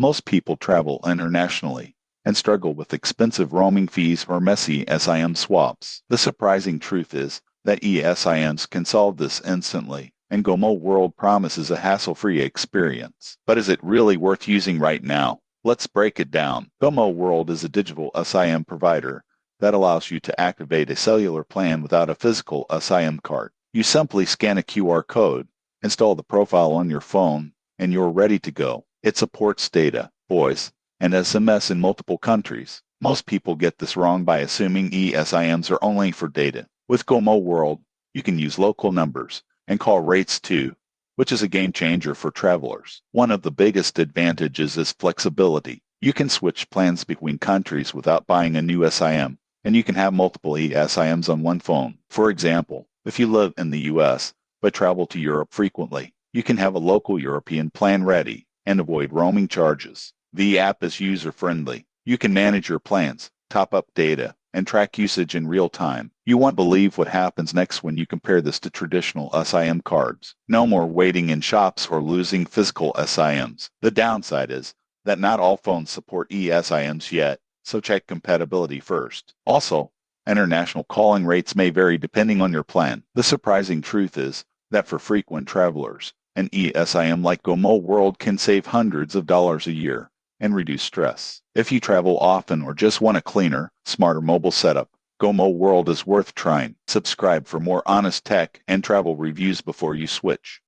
Most people travel internationally and struggle with expensive roaming fees or messy SIM swaps. The surprising truth is that eSIMs can solve this instantly, and Gomo World promises a hassle-free experience. But is it really worth using right now? Let's break it down. Gomo World is a digital SIM provider that allows you to activate a cellular plan without a physical SIM card. You simply scan a QR code, install the profile on your phone, and you're ready to go. It supports data, voice, and SMS in multiple countries. Most people get this wrong by assuming eSIMs are only for data. With Gomo World, you can use local numbers and call rates too, which is a game changer for travelers. One of the biggest advantages is flexibility. You can switch plans between countries without buying a new SIM, and you can have multiple eSIMs on one phone. For example, if you live in the US but travel to Europe frequently, you can have a local European plan ready and avoid roaming charges. The app is user-friendly. You can manage your plans, top up data, and track usage in real time. You won't believe what happens next when you compare this to traditional SIM cards. No more waiting in shops or losing physical SIMs. The downside is that not all phones support eSIMs yet, so check compatibility first. Also, international calling rates may vary depending on your plan. The surprising truth is that for frequent travelers, an eSIM like Gomo World can save hundreds of dollars a year and reduce stress. If you travel often or just want a cleaner, smarter mobile setup, Gomo World is worth trying. Subscribe for more honest tech and travel reviews before you switch.